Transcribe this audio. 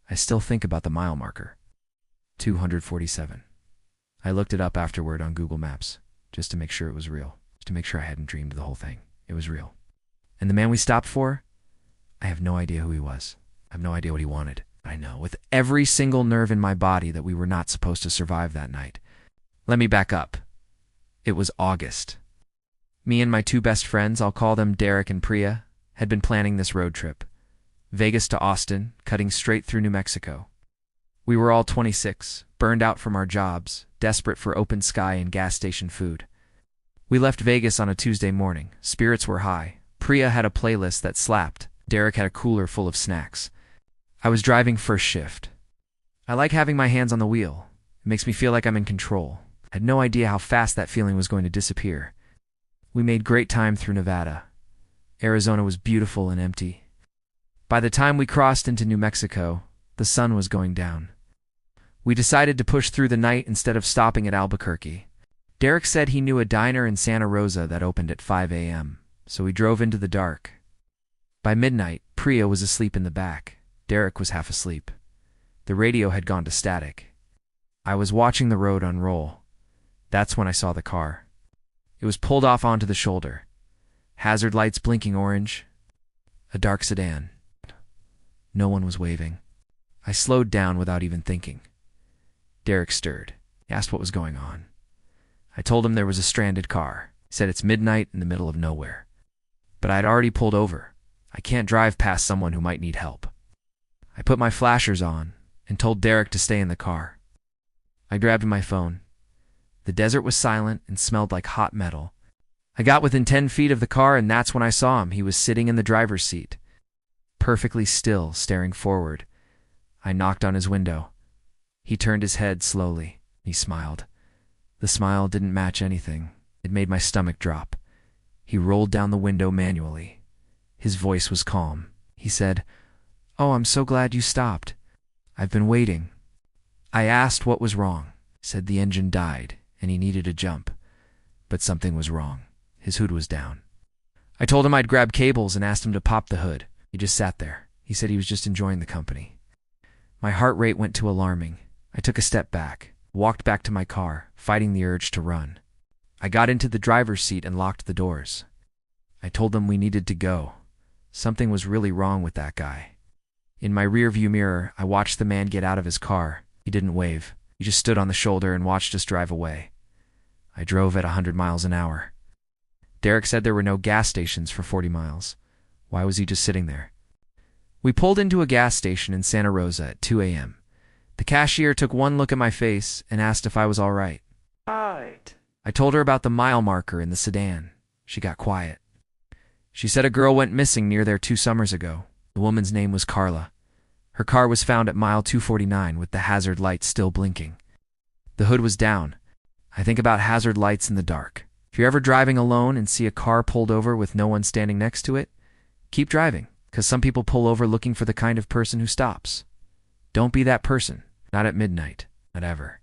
I still think about the mile marker. 247. I looked it up afterward on Google Maps, just to make sure it was real, to make sure I hadn't dreamed the whole thing. It was real. And the man we stopped for? I have no idea who he was. I have no idea what he wanted. I know, with every single nerve in my body, that we were not supposed to survive that night. Let me back up. It was August. Me and my two best friends, I'll call them Derek and Priya, had been planning this road trip. Vegas to Austin, cutting straight through New Mexico. We were all 26, burned out from our jobs, desperate for open sky and gas station food. We left Vegas on a Tuesday morning. Spirits were high. Priya had a playlist that slapped. Derek had a cooler full of snacks. I was driving first shift. I like having my hands on the wheel. It makes me feel like I'm in control. I had no idea how fast that feeling was going to disappear. We made great time through Nevada. Arizona was beautiful and empty. By the time we crossed into New Mexico, the sun was going down. We decided to push through the night instead of stopping at Albuquerque. Derek said he knew a diner in Santa Rosa that opened at 5 a.m., so we drove into the dark. By midnight, Priya was asleep in the back. Derek was half asleep. The radio had gone to static. I was watching the road unroll. That's when I saw the car. It was pulled off onto the shoulder. Hazard lights blinking orange. A dark sedan. No one was waving. I slowed down without even thinking. Derek stirred. He asked what was going on. I told him there was a stranded car. He said it's midnight in the middle of nowhere. But I had already pulled over. I can't drive past someone who might need help. I put my flashers on and told Derek to stay in the car. I grabbed my phone. The desert was silent and smelled like hot metal. I got within 10 feet of the car, and that's when I saw him. He was sitting in the driver's seat, perfectly still, staring forward. I knocked on his window. He turned his head slowly. He smiled. The smile didn't match anything. It made my stomach drop. He rolled down the window manually. His voice was calm. He said, "Oh, I'm so glad you stopped. I've been waiting." I asked what was wrong. He said the engine died and he needed a jump. But something was wrong. His hood was down. I told him I'd grab cables and asked him to pop the hood. He just sat there. He said he was just enjoying the company. My heart rate went to alarming. I took a step back, walked back to my car, fighting the urge to run. I got into the driver's seat and locked the doors. I told them we needed to go. Something was really wrong with that guy. In my rearview mirror, I watched the man get out of his car. He didn't wave. He just stood on the shoulder and watched us drive away. I drove at 100 miles an hour. Derek said there were no gas stations for 40 miles. Why was he just sitting there? We pulled into a gas station in Santa Rosa at 2 a.m. The cashier took one look at my face and asked if I was all right. Right. I told her about the mile marker in the sedan. She got quiet. She said a girl went missing near there 2 summers ago. The woman's name was Carla. Her car was found at mile 249 with the hazard lights still blinking. The hood was down. I think about hazard lights in the dark. If you're ever driving alone and see a car pulled over with no one standing next to it, keep driving, because some people pull over looking for the kind of person who stops. Don't be that person. Not at midnight. Not ever.